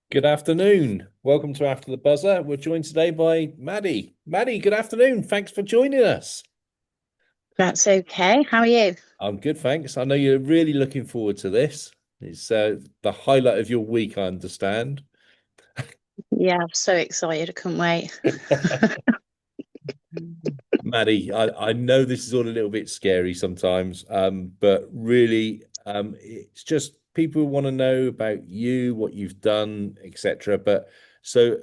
Good afternoon. Welcome to After the Buzzer. We're joined today by Maddie. Maddie, good afternoon. Thanks for joining us. That's okay. How are you? I'm good, thanks. I know you're really looking forward to this. It's the highlight of your week, I understand. Yeah, I'm so excited. I couldn't wait. Maddie, I know this is all a little bit scary sometimes, but really, it's just people want to know about you, what you've done, etc. But so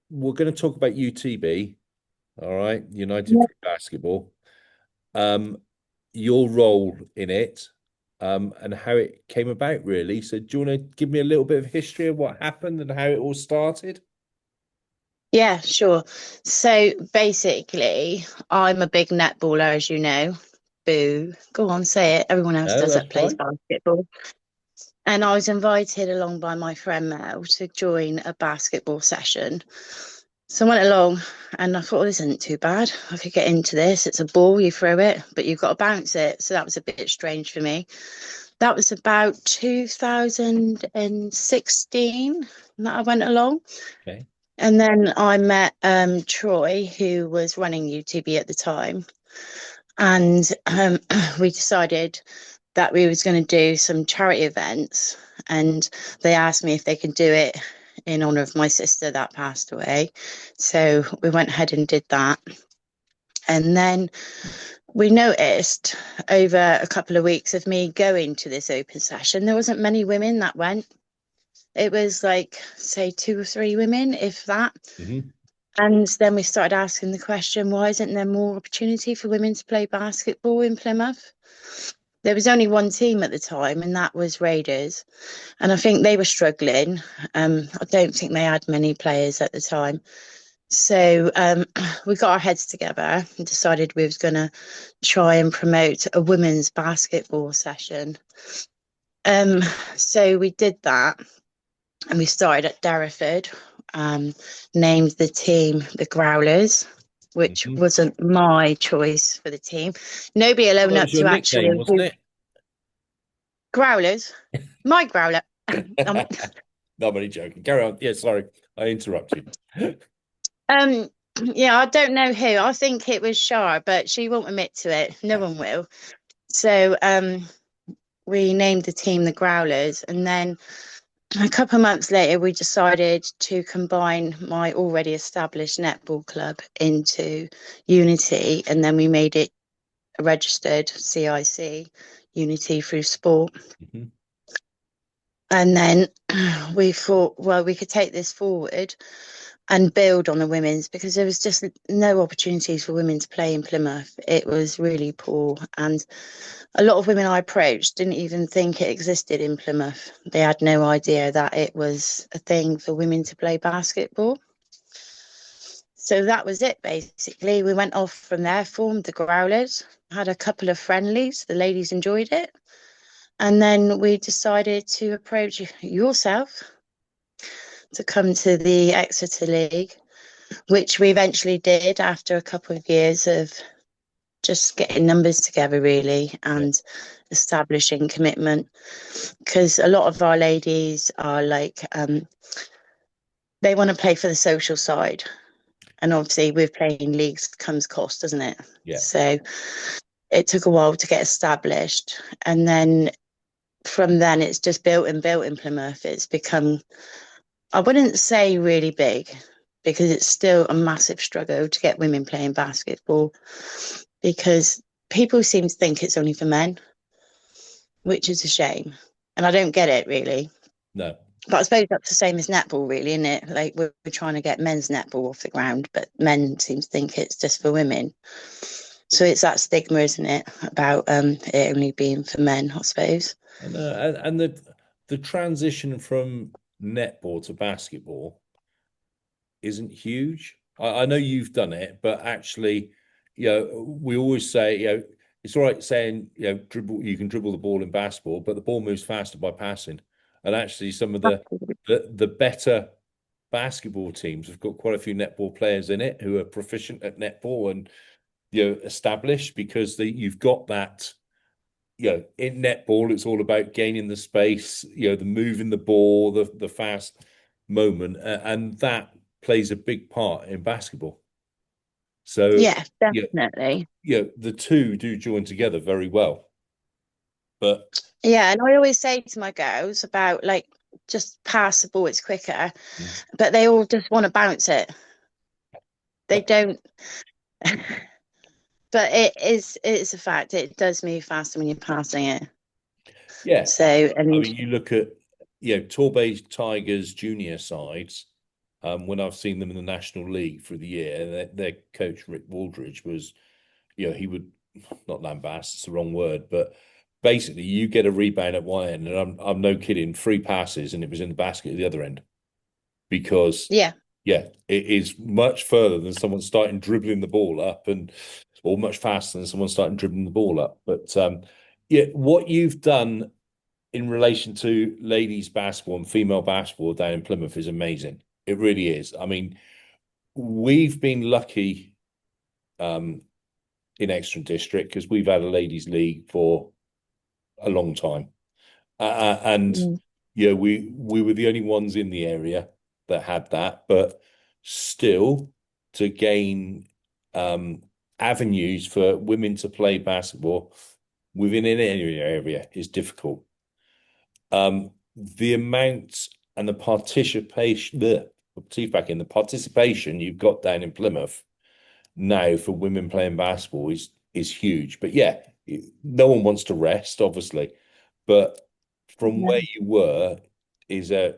we're going to talk about UTB, all right, United Yeah. Free Basketball. um, your role in it, and how it came about, really. So, do you want to give me a little bit of history of what happened and how it all started? Yeah, sure. So basically, I'm a big netballer, as you know. Boo. Go on, say it. Everyone else No, does that's that plays fine. basketball. And I was invited along by my friend Mel to join a basketball session. So I went along and I thought, this isn't too bad. I could get into this. It's a ball, you throw it, but you've got to bounce it. So that was a bit strange for me. That was about 2016 that I went along. Okay. And then I met Troy, who was running UTB at the time. And we decided that we was going to do some charity events. And they asked me if they could do it in honor of my sister that passed away. So we went ahead and did that. And then we noticed over a couple of weeks of me going to this open session, there wasn't many women that went. It was like, say, two or three women, if that. Hmm. And then we started asking the question, why isn't there more opportunity for women to play basketball in Plymouth? There was only one team at the time, and that was Raiders. And I think they were struggling. I don't think they had many players at the time. So we got our heads together and decided we was going to try and promote a women's basketball session. Um, so we did that, and we started at Derriford, um, named the team the Growlers, which Hmm. wasn't my choice for the team. Nobody will Well, own that up was your to actually nickname, wasn't who it? Growlers. My Growler. um, No, I'm only joking. Carry on. Yeah, sorry, I interrupted. um, yeah, I don't know who. I think it was Shar, but she won't admit to it. No one will. So we named the team the Growlers, and then a couple of months later, we decided to combine my already established netball club into Unity, and then we made it a registered CIC, Unity through Sport. Mhm. And then we thought, well, we could take this forward and build on the women's because there was just no opportunities for women to play in Plymouth. It was really poor. And a lot of women I approached didn't even think it existed in Plymouth. They had no idea that it was a thing for women to play basketball. So that was it basically. We went off from there, formed the Growlers, had a couple of friendlies. The ladies enjoyed it. And then we decided to approach yourself to come to the Exeter League, which we eventually did after a couple of years of just getting numbers together, really, Yeah. and establishing commitment. Because a lot of our ladies are like, they want to play for the social side. And obviously, with playing leagues comes cost, doesn't it? Yeah. So it took a while to get established. And then from then, it's just built and built in Plymouth. It's become, I wouldn't say really big because it's still a massive struggle to get women playing basketball because people seem to think it's only for men, which is a shame. And I don't get it really. No. But I suppose that's the same as netball, really, isn't it? Like we're trying to get men's netball off the ground, but men seem to think it's just for women. So it's that stigma, isn't it, about it only being for men, I suppose. And the transition from netball to basketball isn't huge. I know you've done it, but actually, we always say, it's all right saying, dribble, you can dribble the ball in basketball, but the ball moves faster by passing. And actually, some of the better basketball teams have got quite a few netball players in it who are proficient at netball and established because you've got that. In netball, it's all about gaining the space, the moving the ball, the fast. moment, and that plays a big part in basketball. So Yeah, yeah, definitely. the two do join together very well. But Yeah, and I always say to my girls about like just pass the ball, it's quicker, mm, but they all just want to bounce it. They don't, but it's a fact. It does move faster when you're passing it. yeah, So, I and mean, you look at Torbay Tigers junior sides. When I've seen them in the National League for the year, their coach Rick Waldridge was, he would not lambast, it's the wrong word, but basically you get a rebound at one end, and I'm no kidding, three passes, and it was in the basket at the other end because yeah, yeah, it is much further than someone starting dribbling the ball up, and or much faster than someone starting dribbling the ball up. But yeah, what you've done in relation to ladies basketball and female basketball down in Plymouth is amazing. It really is. I mean, we've been lucky um, in Exeter District because we've had a ladies' league for a long time, and mm, we were the only ones in the area that had that. But still, to gain um, avenues for women to play basketball within an area is difficult. The amount and the participation, teeth back in the participation you've got down in Plymouth now for women playing basketball is huge. But yeah, no one wants to rest, obviously. But from yeah. where you were is a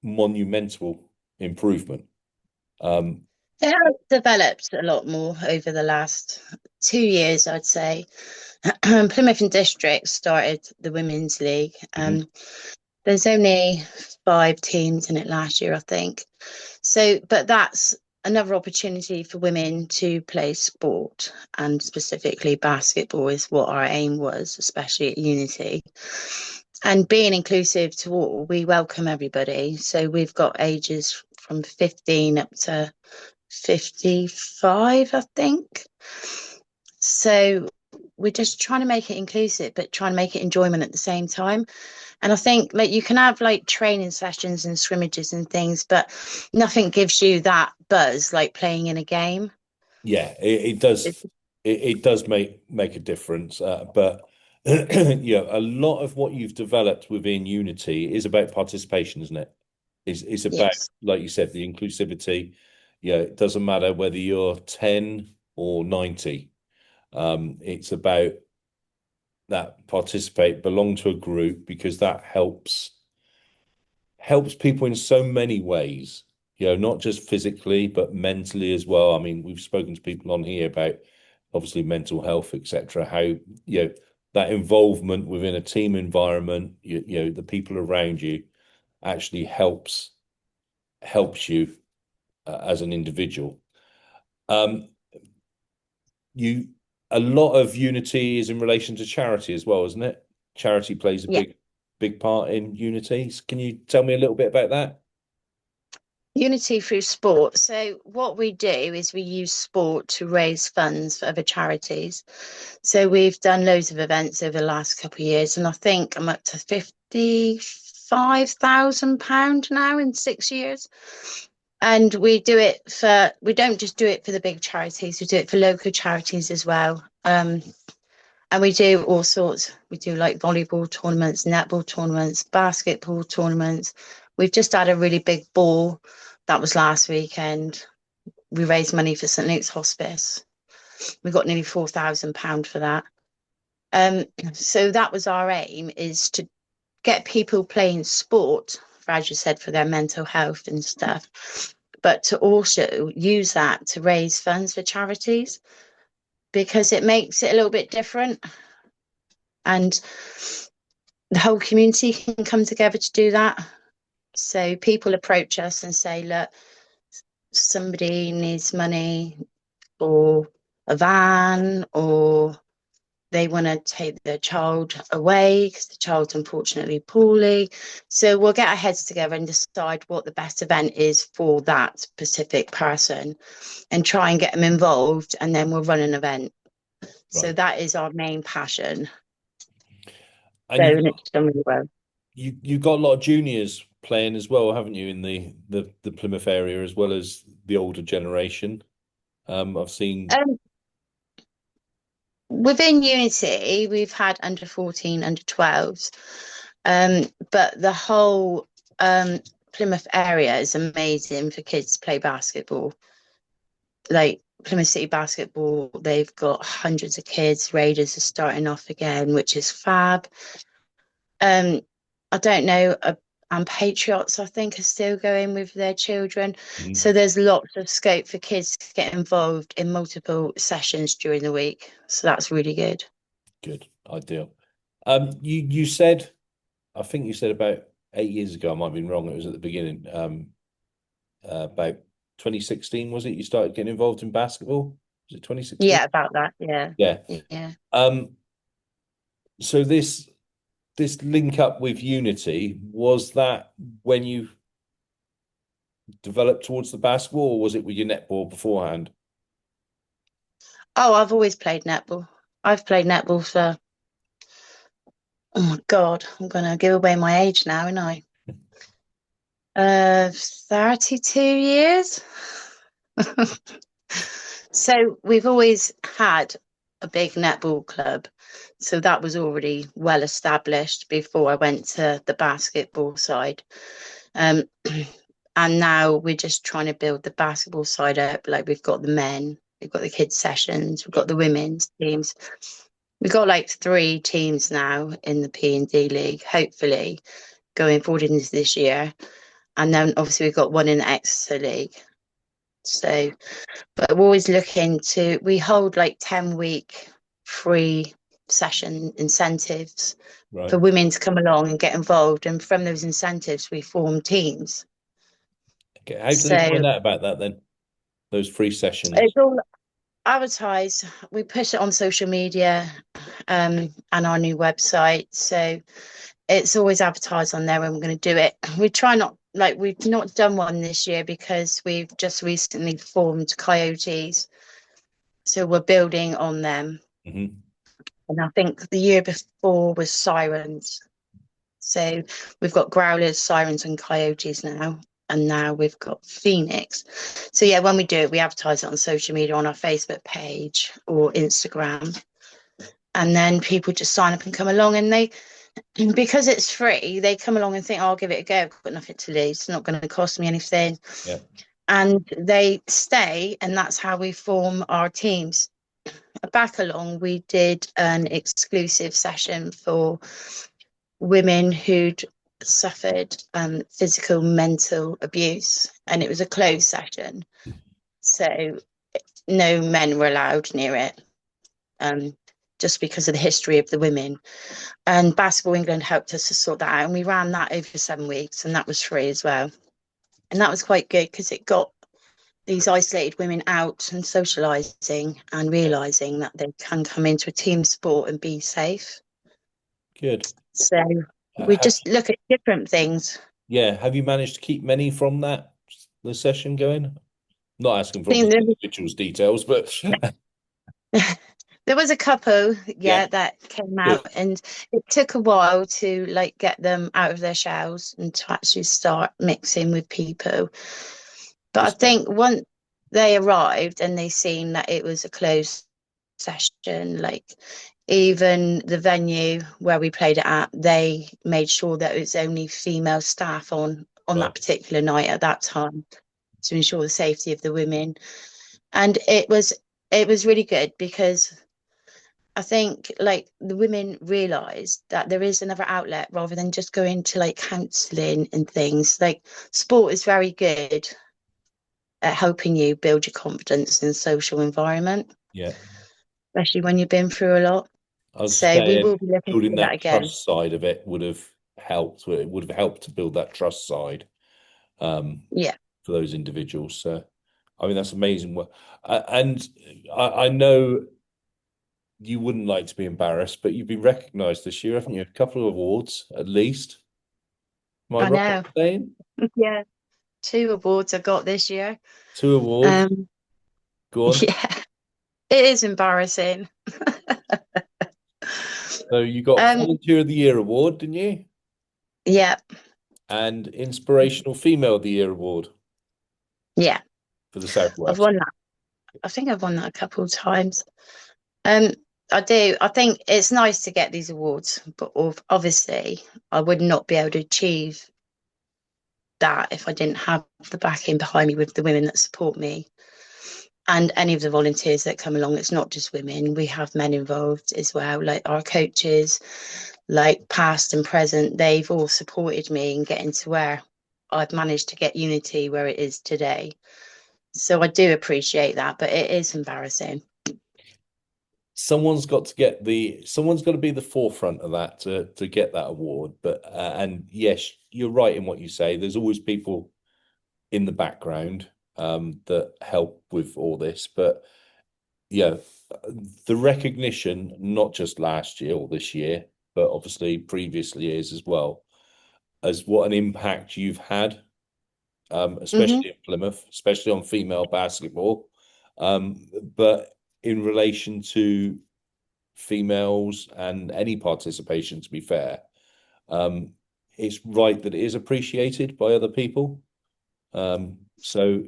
monumental improvement. Um, It has developed a lot more over the last 2 years, I'd say. Plymouth and District started the Women's League. mhm. There's only 5 teams in it last year, I think. So, but that's another opportunity for women to play sport, and specifically basketball is what our aim was, especially at Unity. And being inclusive to all, we welcome everybody. So we've got ages from 15 up to 55, I think. So we're just trying to make it inclusive, but trying to make it enjoyment at the same time. And I think like you can have like training sessions and scrimmages and things, but nothing gives you that buzz like playing in a game. Yeah, it does. It's, It does make a difference. But a lot of what you've developed within Unity is about participation, isn't it? It's about, yes, like you said, the inclusivity. It doesn't matter whether you're 10 or 90. It's about that participate, belong to a group because that helps people in so many ways, not just physically, but mentally as well. I mean, we've spoken to people on here about obviously mental health, etc. How, that involvement within a team environment, the people around you actually helps you as an individual. Um, you A lot of unity is in relation to charity as well, isn't it? Charity plays a yeah. big part in unity. Can you tell me a little bit about that? Unity through sport. So what we do is we use sport to raise funds for other charities. So we've done loads of events over the last couple of years, and I think I'm up to £55,000 now in 6 years. And we don't just do it for the big charities, we do it for local charities as well. And we do all sorts. We do like volleyball tournaments, netball tournaments, basketball tournaments. We've just had a really big ball that was last weekend. We raised money for St Luke's Hospice. We got nearly £4,000 for that. So that was our aim, is to get people playing sport, as you said, for their mental health and stuff, but to also use that to raise funds for charities because it makes it a little bit different, and the whole community can come together to do that. So people approach us and say, look, somebody needs money for a van, or they want to take their child away because the child's unfortunately poorly. So we'll get our heads together and decide what the best event is for that specific person and try and get them involved, and then we'll run an event. So Right. that is our main passion. And So, you've and it's done really well. you got a lot of juniors playing as well, haven't you, in the Plymouth area as well as the older generation? I've seen. Um, within Unity, we've had under 14, under 12s, but the whole Plymouth area is amazing for kids to play basketball. Like Plymouth City Basketball, they've got hundreds of kids. Raiders are starting off again, which is fab. Um, I don't know, and Patriots, I think, are still going with their children. So Mhm. there's lots of scope for kids to get involved in multiple sessions during the week. So that's really good. Good, ideal. You said, I think you said about 8 years ago. I might have been wrong. It was at the beginning. About 2016, was it? You started getting involved in basketball? Was it 2016? Yeah, about that. Yeah. Yeah. Yeah. Um, so this link up with Unity, was that when you developed towards the basketball, or was it with your netball beforehand? Oh, I've always played netball. I've played netball for, oh my God, I'm gonna give away my age now, aren't I? 32 years. So we've always had a big netball club. So that was already well established before I went to the basketball side. Um, and now we're just trying to build the basketball side up. Like we've got the men, we've got the kids sessions, we've got the women's teams. We've got like 3 teams now in the P&D League, hopefully going forward into this year. And then obviously we've got one in the Exeter League. So, but we're always looking to, we hold like 10-week free session incentives Right. for women to come along and get involved. And from those incentives, we form teams. Okay. How do they So find out about that then? Those free sessions. it's all advertised. We push it on social media and our new website. So it's always advertised on there when we're going to do it. We try not, like, we've not done one this year because we've just recently formed Coyotes. So we're building on them. Hmm. And I think the year before was Sirens. So we've got Growlers, Sirens, and Coyotes now. And now we've got Phoenix. So yeah, when we do it, we advertise it on social media, on our Facebook page or Instagram. And then people just sign up and come along, and they, because it's free, they come along and think, oh, I'll give it a go. I've got nothing to lose. It's not going to cost me anything. Yeah. And they stay, and that's how we form our teams. Back along, we did an exclusive session for women who'd suffered physical, mental abuse, and it was a closed session. So no men were allowed near it, just because of the history of the women. And Basketball England helped us to sort that out, and we ran that over 7 weeks, and that was free as well. And that was quite good because it got these isolated women out and socialising and realising that they can come into a team sport and be safe. Good. So we Have, just look at different things. yeah. Have you managed to keep many from the session going? Not asking for I think obviously individuals details, but there was a couple, yeah, yeah, that came good. out, and it took a while to like get them out of their shells and to actually start mixing with people. But I Understand. think once they arrived and they seen that it was a closed session, like even the venue where we played it at, they made sure that it was only female staff on that Right. particular night at that time to ensure the safety of the women. And it was really good because I think like the women realised that there is another outlet rather than just going to like counselling and things. Like sport is very good at helping you build your confidence in the social environment, Yeah. especially when you've been through a lot. I was So we will saying be looking building for that that again. trust side of it would have helped. It would have helped to build that trust side Yeah, for those individuals. So, I mean, that's amazing work. And I know you wouldn't like to be embarrassed, but you've been recognised this year, haven't you? A couple of awards at least. Am I I right know. in saying? Yeah, 2 awards I got this year. 2 awards. Um, Go on. yeah, it is embarrassing. So you got Um, Volunteer of the Year award, didn't you? yeah, and Inspirational Female of the Year award Yeah, for the I've Southwest. won that. I think I've won that a couple of times. Um, I do. I think it's nice to get these awards, but obviously, I would not be able to achieve that if I didn't have the backing behind me with the women that support me and any of the volunteers that come along. It's not just women, we have men involved as well, like our coaches, like past and present. They've all supported me in getting to where I've managed to get Unity where it is today. So I do appreciate that, but it is embarrassing. Someone's got to be the forefront of that to get that award. But and yes, you're right in what you say. There's always people in the background that help with all this. But yeah, the recognition, not just last year or this year, but obviously previous years as well, as what an impact you've had, Hmm. especially in Plymouth, especially on female basketball. But in relation to females and any participation, to be fair, um, it's right that it is appreciated by other people. So,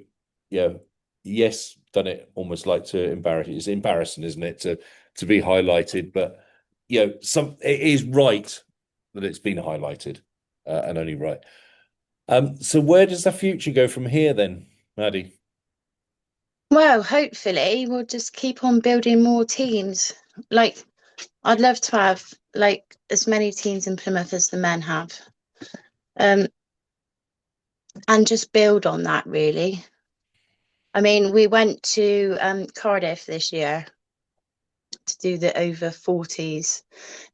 yeah, yes, done it almost like to embarrass. It's embarrassing, isn't it, to be highlighted? But it is right that it's been highlighted, and only right. So where does the future go from here then, Maddie? Well, hopefully we'll just keep on building more teams. Like I'd love to have like as many teams in Plymouth as the men have. Um, and just build on that really. I mean, we went to Cardiff this year to do the over 40s.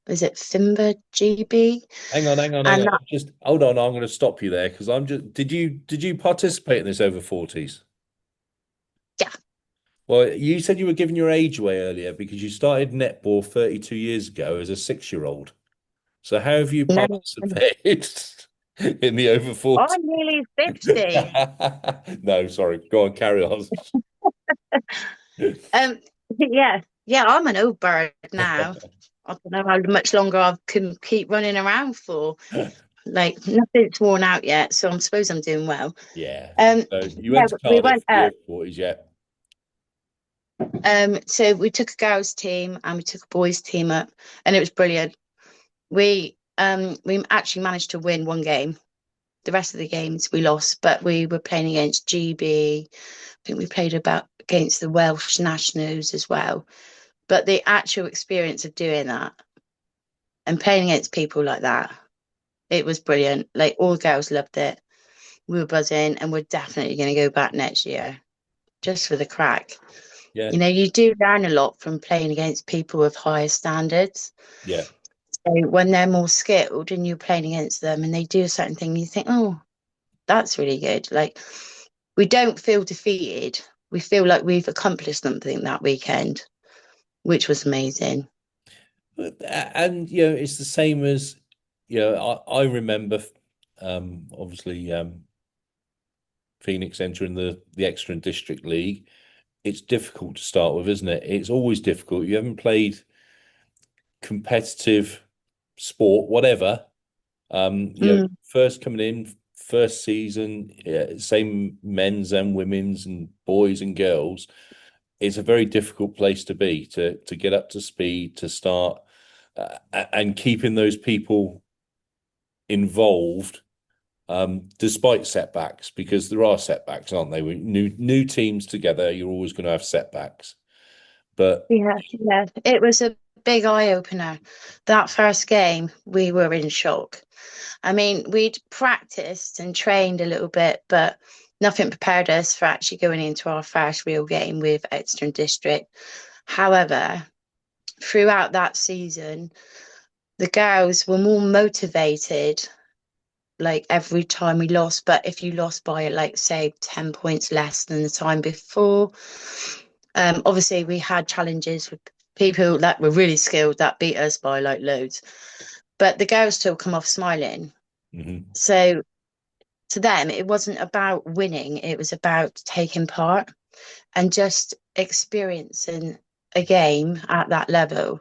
Was it Fimber GB? Hang And on. that, Just hold on. I'm going to stop you there because I'm just. Did you participate in this over 40s? yeah, Well, you said you were giving your age away earlier because you started netball 32 years ago as a 6-year-old. So how have you no, participated in the over 40? I'm nearly 50. No, sorry. Go on, carry on. Um, yeah, yeah, I'm an old bird now. I don't know how much longer I can keep running around for. Like nothing's worn out yet, so I suppose I'm doing well. Yeah. Um, So you yeah, went to we Cardiff went for the up. over 40s, yeah. So we took a girls' team and we took a boys' team up, and it was brilliant. We actually managed to win one game. The rest of the games we lost, but we were playing against GB. I think we played about against the Welsh nationals as well. But the actual experience of doing that and playing against people like that, it was brilliant. Like all the girls loved it. We were buzzing, and we're definitely going to go back next year just for the crack. Yeah. You know, you do learn a lot from playing against people with higher standards. Yeah. So when they're more skilled and you're playing against them and they do a certain thing, you think, oh, that's really good. Like we don't feel defeated. We feel like we've accomplished something that weekend, which was amazing. And it's the same as I remember obviously Phoenix entering the Exeter and District League. It's difficult to start with, isn't it? It's always difficult. You haven't played competitive sport, whatever. Mm, First coming in, first season, yeah, same men's and women's and boys and girls. It's a very difficult place to be to get up to speed, to start, and keeping those people involved despite setbacks, because there are setbacks, aren't they? New teams together, you're always going to have setbacks. But yeah, yeah. It was a big eye opener. That first game, we were in shock. I mean, we'd practiced and trained a little bit, but nothing prepared us for actually going into our first real game with Exeter and District. However, throughout that season, the girls were more motivated like every time we lost. But if you lost by like say 10 points less than the time before, obviously we had challenges with people that were really skilled that beat us by like loads. But the girls still come off smiling. mhm, So to them, it wasn't about winning, it was about taking part and just experiencing a game at that level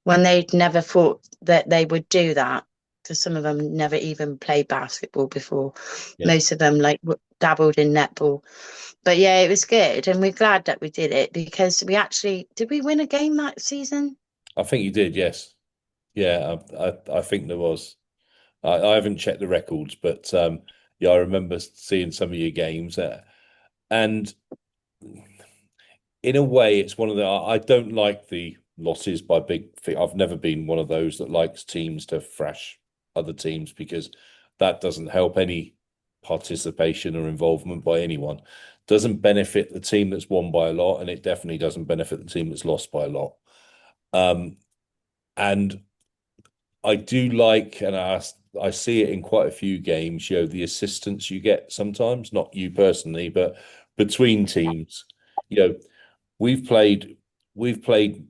when they'd never thought that they would do that. because some of them never even played basketball before. Yeah. Most of them like dabbled in netball. But yeah, it was good, and we're glad that we did it because we actually did we win a game that season? I think you did, yes. Yeah, I think there was. I haven't checked the records, but yeah, I remember seeing some of your games, and in a way, it's one of the. I don't like the losses by big. I've never been one of those that likes teams to thrash other teams because that doesn't help any participation or involvement by anyone. Doesn't benefit the team that's won by a lot, and it definitely doesn't benefit the team that's lost by a lot. Um, and I do like, and I see it in quite a few games, the assistance you get sometimes, not you personally, but between teams. You know, we've played, we've played,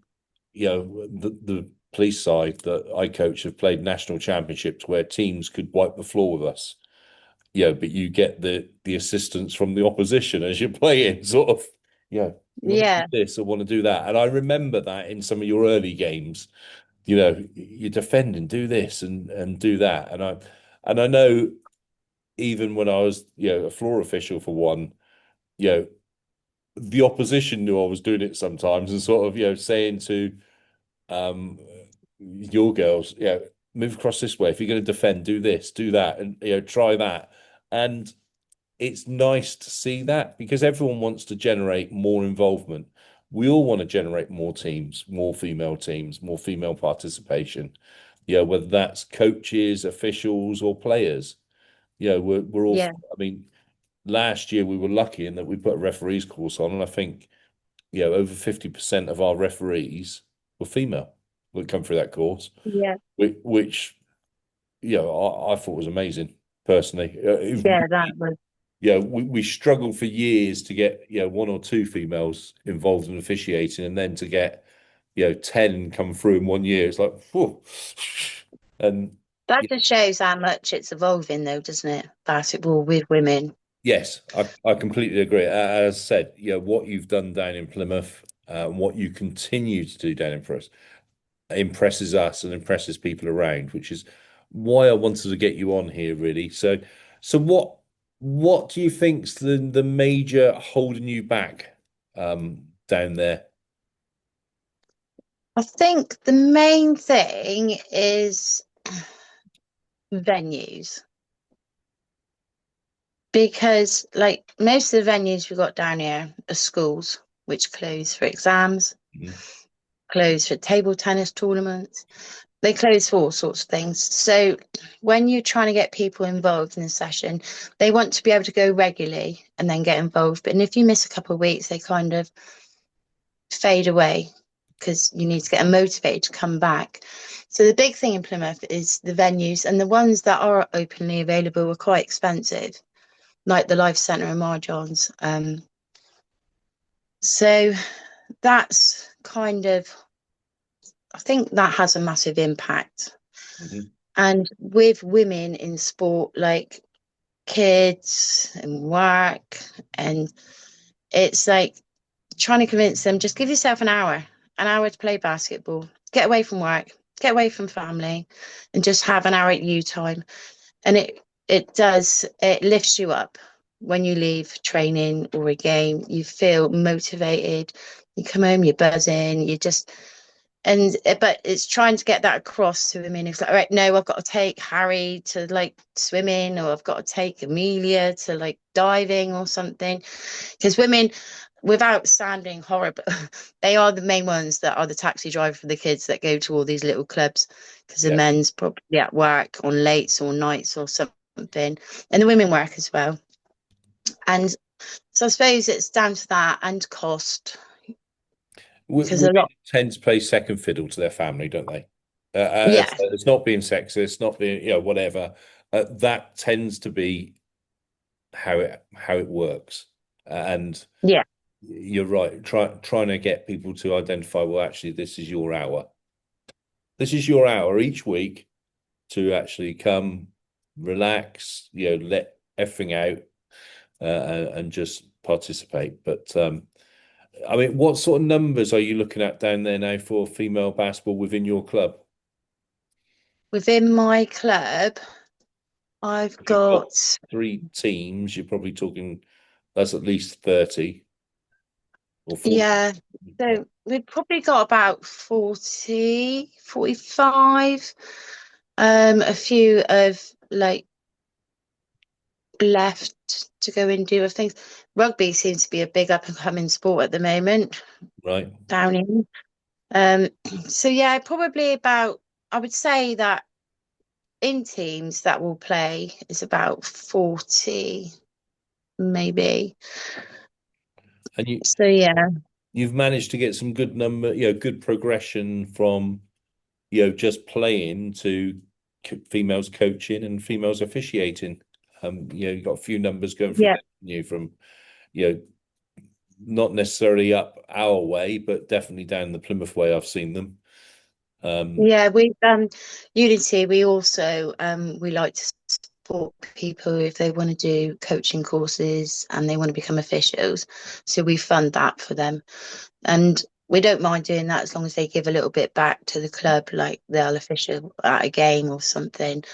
the police side that I coach have played national championships where teams could wipe the floor with us. But you get the assistance from the opposition as you're playing, sort of, you want to do Yeah, this or want to do that. And I remember that in some of your early games, you defend and do this and do that. And I know even when I was, a floor official for one, you know, the opposition knew I was doing it sometimes and sort of, saying to um your girls, move across this way. If you're going to defend, do this, do that, and try that. And it's nice to see that because everyone wants to generate more involvement. We all want to generate more teams, more female participation. Whether that's coaches, officials, or players. We're all. yeah, I mean, last year we were lucky in that we put a referees course on, and I think over 50% of our referees were female that come through that course, yeah, which I thought was amazing personally. yeah. That was We struggled for years to get one or two females involved in officiating, and then to get 10 come through in one year. It's like, whew. And that just shows how much it's evolving, though, doesn't it? Basketball with women. yes, I completely agree. As I said, what you've done down in Plymouth, and what you continue to do down in Plymouth impresses us and impresses people around, which is why I wanted to get you on here, really. So what do you think's the major holding you back down there? I think the main thing is venues because, like, most of the venues we've got down here are schools which close for exams, Mhm. close for table tennis tournaments. They close for all sorts of things. So when you're trying to get people involved in a session, they want to be able to go regularly and then get involved. But if you miss a couple of weeks, they kind of fade away because you need to get them motivated to come back. So the big thing in Plymouth is the venues, and the ones that are openly available are quite expensive, like the Life Centre and Marjons. So that's kind of, I think that has a massive impact. Mhm. And with women in sport, like kids and work, and it's like trying to convince them just give yourself an hour to play basketball, get away from work, get away from family, and just have an hour at you time. And it lifts you up when you leave training or a game. You feel motivated. You come home, you're buzzing. You just and but it's trying to get that across to women. It's like, all right, no, I've got to take Harry to like swimming, or I've got to take Amelia to like diving or something. Because women, without sounding horrible, they are the main ones that are the taxi driver for the kids that go to all these little clubs. Because the Yeah. men's probably at work on lates or nights or something, and the women work as well. And so I suppose it's down to that and cost, because a Women lot, tend to play second fiddle to their family, don't they? yeah, It's not being sexist, not being, whatever. That tends to be how it works. And yeah, you're right. Trying to get people to identify, well, actually, this is your hour. This is your hour each week to actually come, relax, let everything out, and just participate. But I mean, what sort of numbers are you looking at down there now for female basketball within your club? Within my club, I've If you've got got, 3 teams, you're probably talking that's at least 30 or 40. yeah, Yeah, so we've probably got about 40, 45. A few of like left to go and do other things. Rugby seems to be a big up and coming sport at the moment right. down here. Um, so yeah, probably about, I would say that in teams that will play is about 40, maybe. And So yeah, you've managed to get some good number, good progression from, just playing to females coaching and females officiating. You've got a few numbers going through yeah, there, from, you know, not necessarily up our way, but definitely down the Plymouth way. I've seen them. Um, yeah. We Unity. We also we like to support people if they want to do coaching courses and they want to become officials. So we fund that for them. And we don't mind doing that as long as they give a little bit back to the club, like they'll official at a game or something.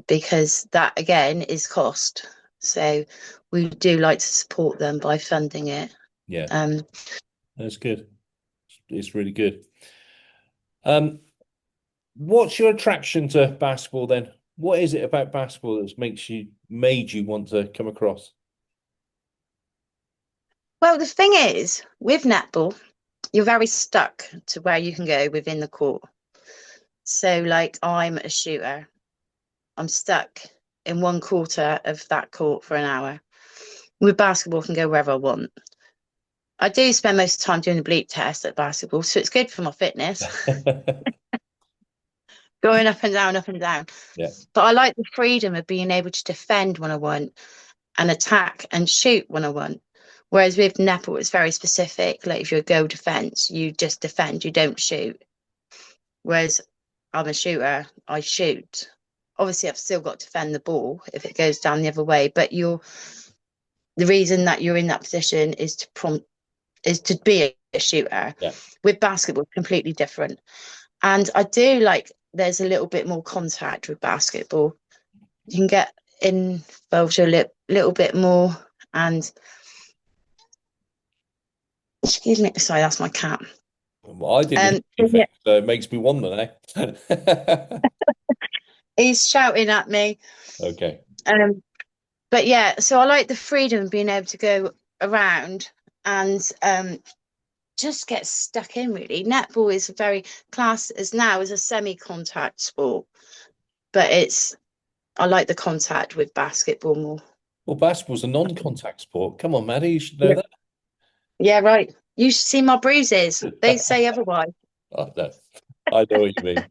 Because that again is cost. So we do like to support them by funding it. yeah, Um, that's good. It's really good. Um, what's your attraction to basketball then? What is it about basketball that made you want to come across? well, the thing is, with netball, you're very stuck to where you can go within the court. So, like, I'm a shooter. I'm stuck in one quarter of that court for an hour. With basketball, I can go wherever I want. I do spend most of the time doing the bleep test at basketball, so it's good for my fitness, going up and down, up and down. Yeah, But I like the freedom of being able to defend when I want and attack and shoot when I want. Whereas with netball, it's very specific. Like if you're a goal defense, you just defend, you don't shoot. Whereas I'm a shooter, I shoot. Obviously, I've still got to defend the ball if it goes down the other way. But the reason that you're in that position is to be a shooter. yeah. With basketball, completely different. And I do like there's a little bit more contact with basketball. You can get involved a little bit more. And excuse me, sorry, that's my cat. Well, I didn't hear anything, Yeah, so it makes me wonder now. he's shouting at me. Okay. Um, but yeah, so I like the freedom of being able to go around and just get stuck in really. Netball is very classed as now as a semi-contact sport, but I like the contact with basketball more. Well, basketball's a non-contact sport. Come on, Maddie, you should know Yeah, yeah, right. You should see my bruises. They that. say otherwise. I know what you mean.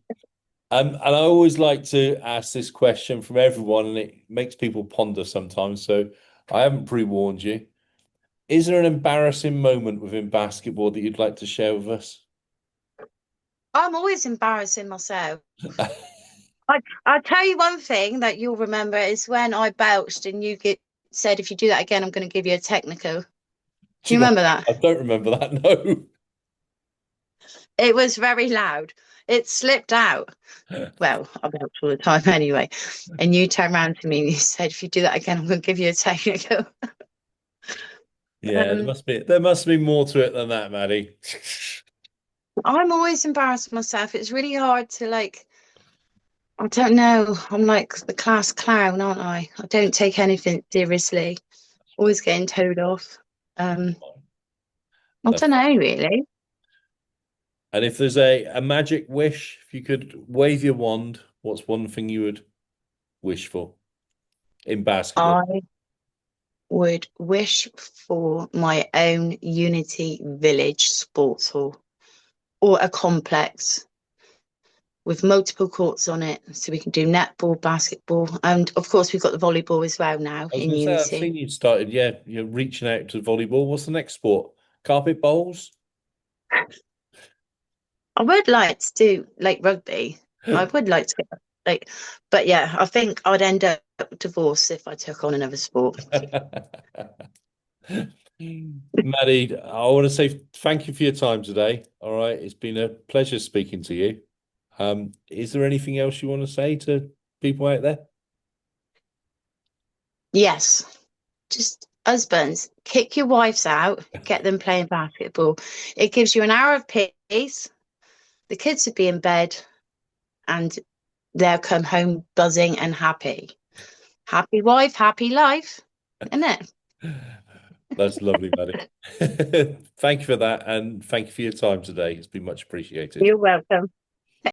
And I always like to ask this question from everyone, and it makes people ponder sometimes. So I haven't pre-warned you. Is there an embarrassing moment within basketball that you'd like to share with us? I'm always embarrassing myself. I'll tell you one thing that you'll remember is when I belched and said, if you do that again, I'm going to give you a technical. Do Do you you know, remember that? I don't remember that, It was very loud. It slipped out. no. Well, I belch all the time anyway. And you turned around to me and you said, if you do that again, I'm going to give you a technical. Yeah, Um, there must be more to it than that, Maddie. I'm always embarrassed myself. It's really hard to like, I don't know. I'm like the class clown, aren't I? I don't take anything seriously. Always getting told off. Um, I That's don't know really. And if there's a magic wish, if you could wave your wand, what's one thing you would wish for in basketball? I would wish for my own Unity Village sports hall or a complex with multiple courts on it so we can do netball, basketball, and of course we've got the volleyball as well now I was in going to say, I've Unity. seen you started, yeah, you're reaching out to volleyball. What's the next sport? Carpet bowls? I would like to do like rugby. I would like to get like, but yeah, I think I'd end up divorced if I took on another sport. Maddie, I want to say thank you for your time today. All right. It's been a pleasure speaking to you. Is there anything else you want to say to people out there? Yes, just husbands, kick your wives out, get them playing basketball. It gives you an hour of peace. The kids will be in bed and they'll come home buzzing and happy. Happy wife, happy life, isn't it? That's lovely, Maddie. Thank you for that, and thank you for your time today. It's been much appreciated. You're welcome.